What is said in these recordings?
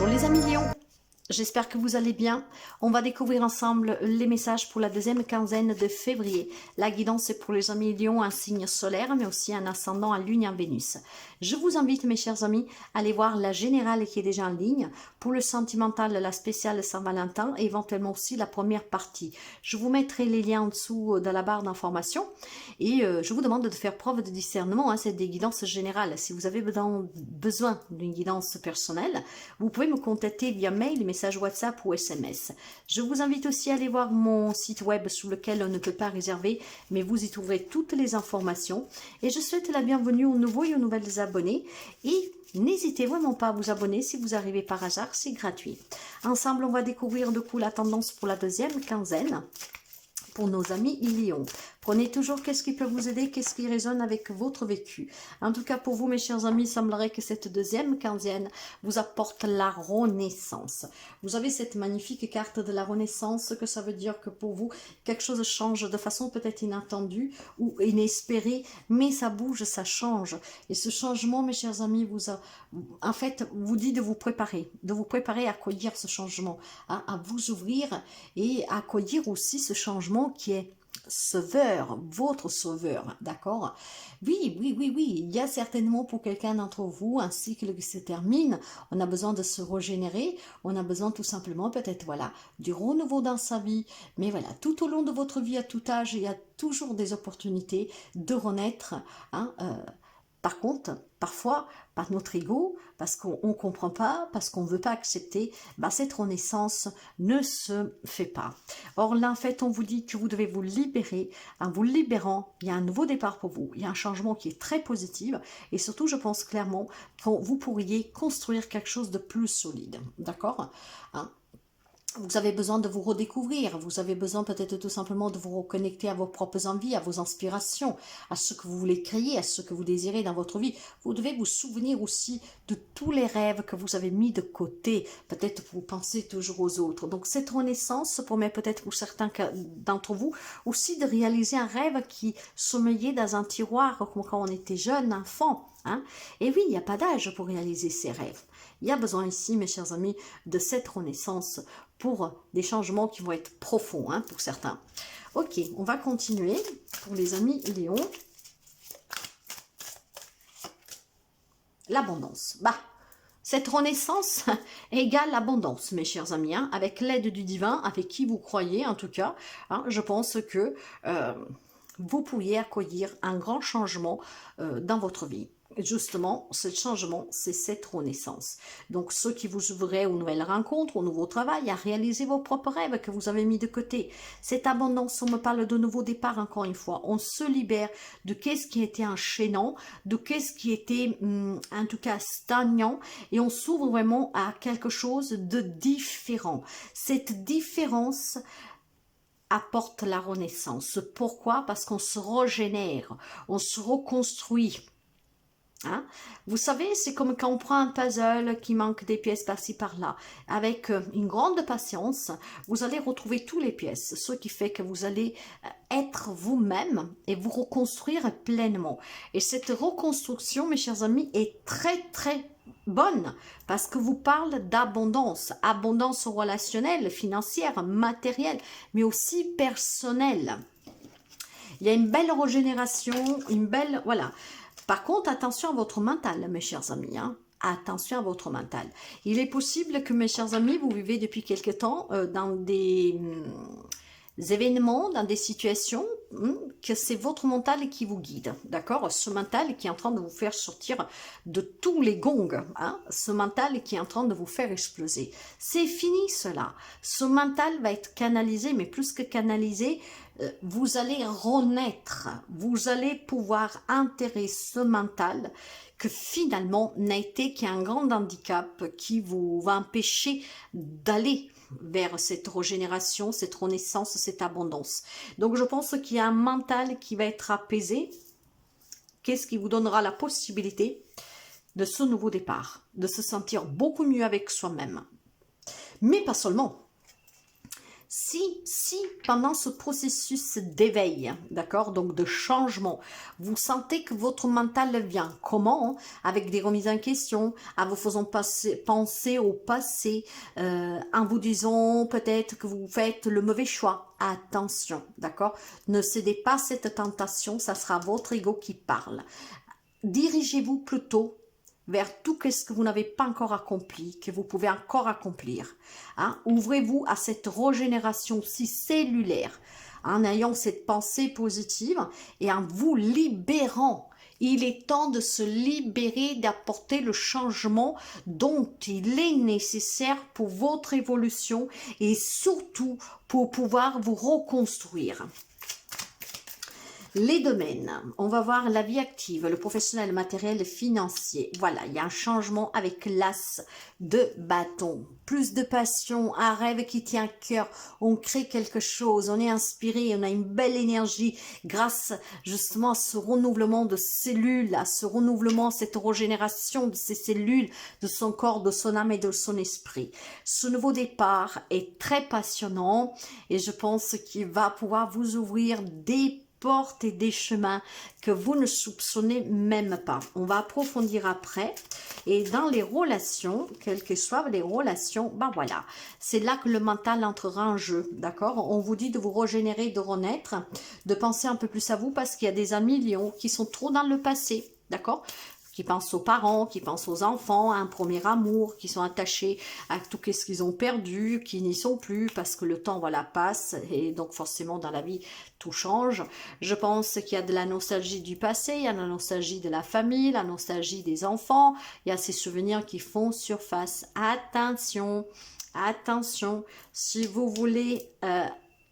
Bonjour les amis Lions, j'espère que vous allez bien. On va découvrir ensemble les messages pour la deuxième quinzaine de février. La guidance est pour les amis Lions, un signe solaire, mais aussi un ascendant à Lune et en Vénus. Je vous invite, mes chers amis, à aller voir la générale qui est déjà en ligne. Pour le sentimental, la spéciale Saint-Valentin et éventuellement aussi la première partie. Je vous mettrai les liens en dessous dans la barre d'information. Et je vous demande de faire preuve de discernement. C'est des guidances générales. Si vous avez besoin d'une guidance personnelle, vous pouvez me contacter via mail, message WhatsApp ou SMS. Je vous invite aussi à aller voir mon site web sur lequel on ne peut pas réserver, mais vous y trouverez toutes les informations. Et je souhaite la bienvenue aux nouveaux et aux nouvelles abonnés. Et n'hésitez vraiment pas à vous abonner si vous arrivez par hasard, c'est gratuit. Ensemble, on va découvrir du coup la tendance pour la deuxième quinzaine. Pour nos amis Lions. Prenez toujours qu'est-ce qui peut vous aider, qu'est-ce qui résonne avec votre vécu. En tout cas, pour vous, mes chers amis, il semblerait que cette deuxième quinzaine vous apporte la renaissance. Vous avez cette magnifique carte de la renaissance, que ça veut dire que pour vous, quelque chose change de façon peut-être inattendue ou inespérée, mais ça bouge, ça change. Et ce changement, mes chers amis, en fait, vous dit de vous préparer à accueillir ce changement, à vous ouvrir et à accueillir aussi ce changement qui est sauveur, votre sauveur, d'accord? Oui, il y a certainement pour quelqu'un d'entre vous un cycle qui se termine, on a besoin de se régénérer, on a besoin tout simplement peut-être, voilà, du renouveau dans sa vie, mais voilà, tout au long de votre vie, à tout âge, il y a toujours des opportunités de renaître, hein, par contre, parfois, par notre ego, parce qu'on ne comprend pas, parce qu'on ne veut pas accepter, cette renaissance ne se fait pas. Or là, en fait, on vous dit que vous devez vous libérer. En vous libérant, il y a un nouveau départ pour vous. Il y a un changement qui est très positif. Et surtout, je pense clairement que vous pourriez construire quelque chose de plus solide. D'accord, hein? Vous avez besoin de vous redécouvrir, vous avez besoin peut-être tout simplement de vous reconnecter à vos propres envies, à vos inspirations, à ce que vous voulez créer, à ce que vous désirez dans votre vie. Vous devez vous souvenir aussi de tous les rêves que vous avez mis de côté. Peut-être que vous pensez toujours aux autres. Donc cette renaissance permet peut-être pour certains d'entre vous aussi de réaliser un rêve qui sommeillait dans un tiroir comme quand on était jeune, enfant. Hein? Et oui, il n'y a pas d'âge pour réaliser ces rêves. Il y a besoin ici, mes chers amis, de cette renaissance pour des changements qui vont être profonds, hein, pour certains. Ok, on va continuer pour les amis Lions. L'abondance. Cette renaissance égale l'abondance, mes chers amis, hein, avec l'aide du divin, avec qui vous croyez en tout cas. Hein, je pense que vous pourriez accueillir un grand changement dans votre vie. Justement, ce changement, c'est cette renaissance. Donc, ceux qui vous ouvriraient aux nouvelles rencontres, au nouveau travail, à réaliser vos propres rêves que vous avez mis de côté. Cette abondance, on me parle de nouveau départ, encore une fois. On se libère de qu'est-ce qui était enchaînant, de qu'est-ce qui était, en tout cas, stagnant, et on s'ouvre vraiment à quelque chose de différent. Cette différence apporte la renaissance. Pourquoi? Parce qu'on se régénère, on se reconstruit. Hein? Vous savez, c'est comme quand on prend un puzzle qui manque des pièces par-ci par-là. Avec une grande patience, vous allez retrouver toutes les pièces, ce qui fait que vous allez être vous-même et vous reconstruire pleinement. Et cette reconstruction, mes chers amis, est très très bonne parce que vous parle d'abondance, abondance relationnelle, financière, matérielle, mais aussi personnelle. Il y a une belle régénération, une belle, voilà. Par contre, attention à votre mental, mes chers amis. Hein. Attention à votre mental. Il est possible que, mes chers amis, vous vivez depuis quelque temps dans des événements, dans des situations, que c'est votre mental qui vous guide, d'accord? Ce mental qui est en train de vous faire sortir de tous les gongs, hein? Ce mental qui est en train de vous faire exploser. C'est fini cela. Ce mental va être canalisé, mais plus que canalisé, vous allez renaître, vous allez pouvoir intégrer ce mental que finalement n'a été qu'un grand handicap qui vous va empêcher d'aller vers cette régénération, cette renaissance, cette abondance. Donc je pense qu'il y a un mental qui va être apaisé. Qu'est-ce qui vous donnera la possibilité de ce nouveau départ, de se sentir beaucoup mieux avec soi-même. Mais pas seulement. Si pendant ce processus d'éveil, d'accord, donc de changement, vous sentez que votre mental vient, comment? Avec des remises en question, en vous faisant penser au passé, en vous disant peut-être que vous faites le mauvais choix. Attention, d'accord? Ne cédez pas à cette tentation, ça sera votre ego qui parle. Dirigez-vous plutôt vers tout ce que vous n'avez pas encore accompli, que vous pouvez encore accomplir. Hein? Ouvrez-vous à cette régénération aussi cellulaire, en ayant cette pensée positive et en vous libérant. Il est temps de se libérer, d'apporter le changement dont il est nécessaire pour votre évolution et surtout pour pouvoir vous reconstruire. Les domaines, on va voir la vie active, le professionnel, le matériel, le financier. Voilà, il y a un changement avec l'as de bâton. Plus de passion, un rêve qui tient à cœur. On crée quelque chose, on est inspiré, on a une belle énergie grâce justement à ce renouvellement de cellules, à ce renouvellement, cette régénération de ces cellules, de son corps, de son âme et de son esprit. Ce nouveau départ est très passionnant et je pense qu'il va pouvoir vous ouvrir des portes et des chemins que vous ne soupçonnez même pas. On va approfondir après. Et dans les relations, quelles que soient les relations, ben voilà, c'est là que le mental entrera en jeu, d'accord? On vous dit de vous régénérer, de renaître, de penser un peu plus à vous parce qu'il y a des amis lions qui sont trop dans le passé, d'accord? Qui pensent aux parents, qui pensent aux enfants, à un premier amour, qui sont attachés à tout ce qu'ils ont perdu, qui n'y sont plus parce que le temps voilà passe et donc forcément dans la vie tout change. Je pense qu'il y a de la nostalgie du passé, il y a la nostalgie de la famille, la nostalgie des enfants, il y a ces souvenirs qui font surface. Attention, attention, si vous voulez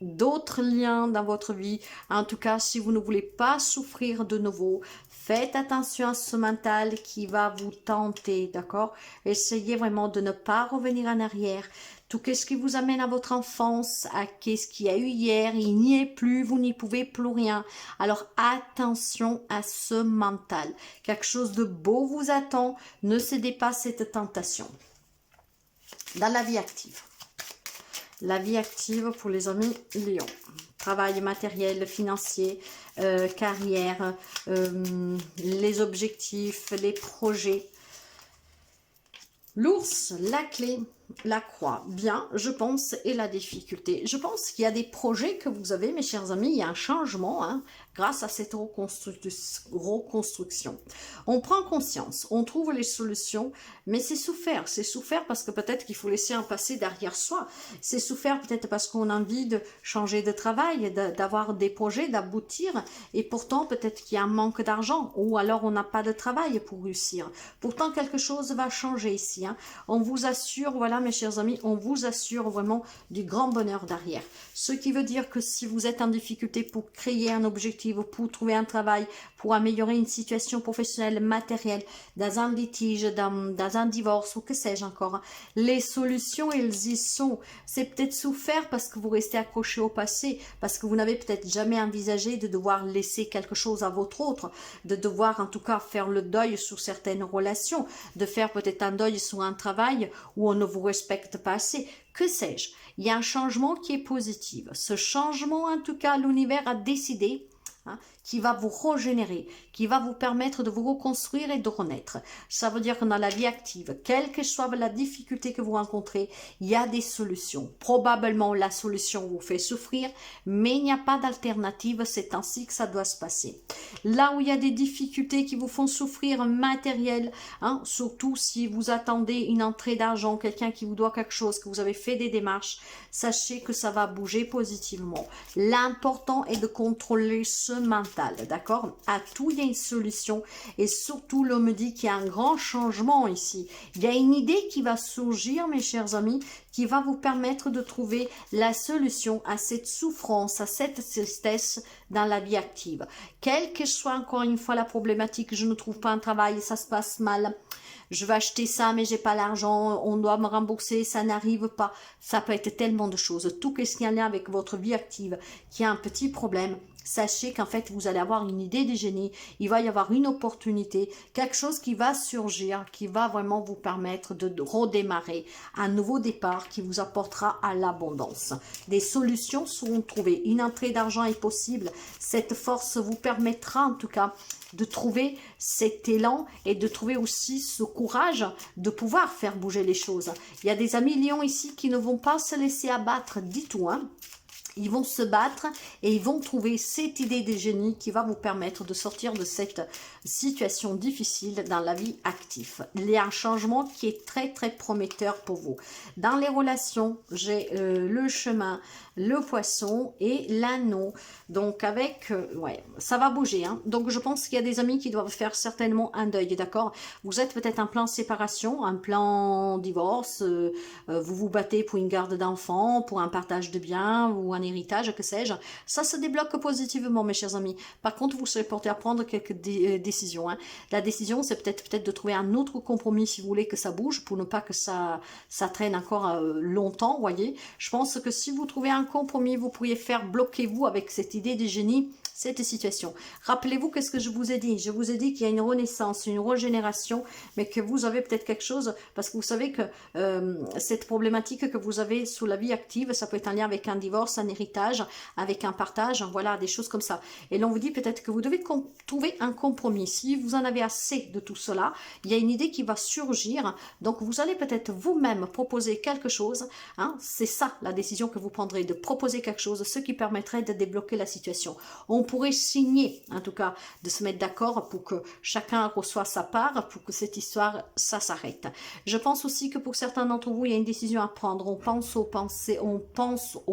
d'autres liens dans votre vie, en tout cas si vous ne voulez pas souffrir de nouveau, faites attention à ce mental qui va vous tenter, d'accord? Essayez vraiment de ne pas revenir en arrière. Tout ce qui vous amène à votre enfance, à ce qu'il y a eu hier, il n'y est plus, vous n'y pouvez plus rien. Alors attention à ce mental. Quelque chose de beau vous attend, ne cédez pas à cette tentation. Dans la vie active. La vie active pour les amis Lion. Travail matériel, financier, carrière, les objectifs, les projets. L'ours, la clé, la croix, bien, je pense, et la difficulté. Je pense qu'il y a des projets que vous avez, mes chers amis, il y a un changement, hein, grâce à cette reconstruction. On prend conscience, on trouve les solutions, mais c'est souffert parce que peut-être qu'il faut laisser un passé derrière soi. C'est souffert peut-être parce qu'on a envie de changer de travail, d'avoir des projets, d'aboutir, et pourtant peut-être qu'il y a un manque d'argent, ou alors on n'a pas de travail pour réussir. Pourtant quelque chose va changer ici, hein. On vous assure, voilà mes chers amis, on vous assure vraiment du grand bonheur derrière. Ce qui veut dire que si vous êtes en difficulté pour créer un objectif, pour trouver un travail, pour améliorer une situation professionnelle, matérielle, dans un litige, dans un divorce ou que sais-je encore, les solutions, elles y sont. C'est peut-être souffert parce que vous restez accroché au passé, parce que vous n'avez peut-être jamais envisagé de devoir laisser quelque chose à votre autre, de devoir en tout cas faire le deuil sur certaines relations, de faire peut-être un deuil sur un travail où on ne vous respecte pas assez. Que sais-je? Il y a un changement qui est positif. Ce changement, en tout cas, l'univers a décidé, hein, qui va vous régénérer, qui va vous permettre de vous reconstruire et de renaître. Ça veut dire que dans la vie active, quelle que soit la difficulté que vous rencontrez, il y a des solutions. Probablement la solution vous fait souffrir, mais il n'y a pas d'alternative, c'est ainsi que ça doit se passer. Là où il y a des difficultés qui vous font souffrir matériel, hein, surtout si vous attendez une entrée d'argent, quelqu'un qui vous doit quelque chose, que vous avez fait des démarches, sachez que ça va bouger positivement. L'important est de contrôler ce mental. D'accord? À tout, il y a une solution. Et surtout, l'homme me dit qu'il y a un grand changement ici. Il y a une idée qui va surgir, mes chers amis, qui va vous permettre de trouver la solution à cette souffrance, à cette tristesse dans la vie active. Quelle que soit encore une fois la problématique, je ne trouve pas un travail, ça se passe mal. Je vais acheter ça, mais j'ai pas l'argent, on doit me rembourser, ça n'arrive pas. Ça peut être tellement de choses. Tout ce qui est en lien avec votre vie active, qui a un petit problème, sachez qu'en fait, vous allez avoir une idée de génie, il va y avoir une opportunité, quelque chose qui va surgir, qui va vraiment vous permettre de redémarrer un nouveau départ qui vous apportera à l'abondance. Des solutions seront trouvées, une entrée d'argent est possible, cette force vous permettra en tout cas de trouver cet élan et de trouver aussi ce courage de pouvoir faire bouger les choses. Il y a des amis lions ici qui ne vont pas se laisser abattre du tout, hein. Ils vont se battre et ils vont trouver cette idée de génie qui va vous permettre de sortir de cette situation difficile dans la vie active. Il y a un changement qui est très très prometteur pour vous. Dans les relations, j'ai le chemin, le poisson et l'anneau. Donc avec, ouais, ça va bouger, hein. Donc je pense qu'il y a des amis qui doivent faire certainement un deuil, d'accord? Vous êtes peut-être en plan séparation, un plan divorce, vous vous battez pour une garde d'enfants, pour un partage de biens ou un héritage, que sais-je. Ça se débloque positivement, mes chers amis. Par contre, vous serez porté à prendre quelques décisions, hein. La décision, c'est peut-être de trouver un autre compromis si vous voulez que ça bouge, pour ne pas que ça traîne encore longtemps, voyez. Je pense que si vous trouvez un compromis, vous pourriez faire bloquer-vous avec cette idée de génie, cette situation. Rappelez-vous qu'est-ce que je vous ai dit. Je vous ai dit qu'il y a une renaissance, une régénération, mais que vous avez peut-être quelque chose, parce que vous savez que cette problématique que vous avez sous la vie active, ça peut être en lien avec un divorce, un héritage, avec un partage, voilà, des choses comme ça. Et l'on vous dit peut-être que vous devez trouver un compromis. Si vous en avez assez de tout cela, il y a une idée qui va surgir, donc vous allez peut-être vous-même proposer quelque chose, hein. C'est ça la décision que vous prendrez, de proposer quelque chose, ce qui permettrait de débloquer la situation. On pourrait signer, en tout cas, de se mettre d'accord pour que chacun reçoive sa part, pour que cette histoire, ça s'arrête. Je pense aussi que pour certains d'entre vous, il y a une décision à prendre. On pense au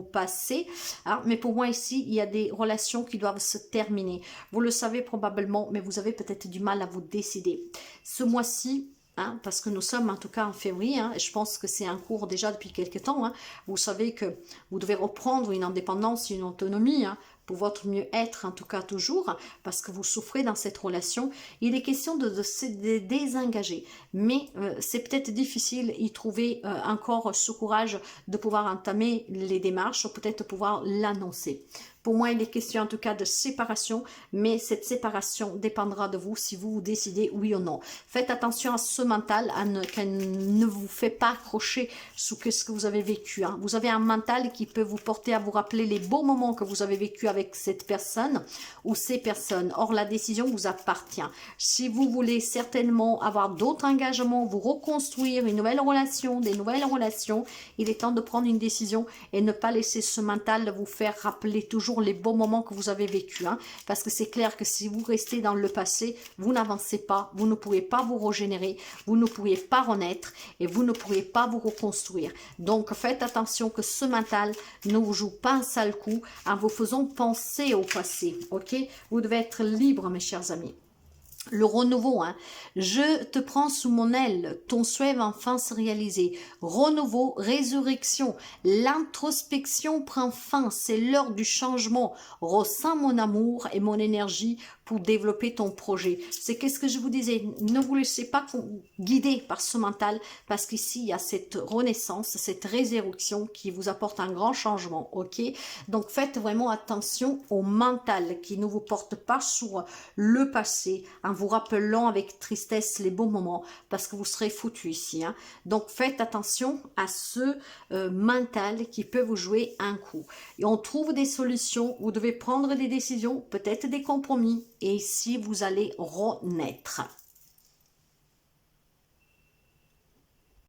passé, hein, mais pour moi ici, il y a des relations qui doivent se terminer. Vous le savez probablement, mais vous avez peut-être du mal à vous décider. Ce mois-ci, hein, parce que nous sommes en tout cas en février, hein, et je pense que c'est en cours déjà depuis quelques temps, hein, vous savez que vous devez reprendre une indépendance, une autonomie, hein, pour votre mieux-être, en tout cas toujours, parce que vous souffrez dans cette relation. Il est question de se désengager, mais c'est peut-être difficile y trouver encore ce courage de pouvoir entamer les démarches, ou peut-être pouvoir l'annoncer. Pour moi, il est question en tout cas de séparation, mais cette séparation dépendra de vous si vous décidez oui ou non. Faites attention à ce mental, qu'elle ne vous fait pas accrocher sous ce que vous avez vécu, hein. Vous avez un mental qui peut vous porter à vous rappeler les beaux moments que vous avez vécu avec cette personne ou ces personnes. Or, la décision vous appartient. Si vous voulez certainement avoir d'autres engagements, vous reconstruire une nouvelle relation, des nouvelles relations, il est temps de prendre une décision et ne pas laisser ce mental vous faire rappeler toujours les beaux moments que vous avez vécu, hein, parce que c'est clair que si vous restez dans le passé, vous n'avancez pas, vous ne pourrez pas vous régénérer, vous ne pourriez pas renaître et vous ne pourriez pas vous reconstruire. Donc faites attention que ce mental ne vous joue pas un sale coup en vous faisant penser au passé, ok? Vous devez être libre, mes chers amis. Le renouveau, hein. Je te prends sous mon aile, ton souhait va enfin se réaliser. Renouveau, résurrection, l'introspection prend fin, c'est l'heure du changement. Ressens mon amour et mon énergie pour développer ton projet. C'est qu'est-ce que je vous disais, ne vous laissez pas guider par ce mental, parce qu'ici il y a cette renaissance, cette résurrection qui vous apporte un grand changement, ok? Donc faites vraiment attention au mental qui ne vous porte pas sur le passé, en vous rappelant avec tristesse les bons moments, parce que vous serez foutu ici, hein. Donc faites attention à ce mental qui peut vous jouer un coup. Et on trouve des solutions, vous devez prendre des décisions, peut-être des compromis, et ici vous allez renaître.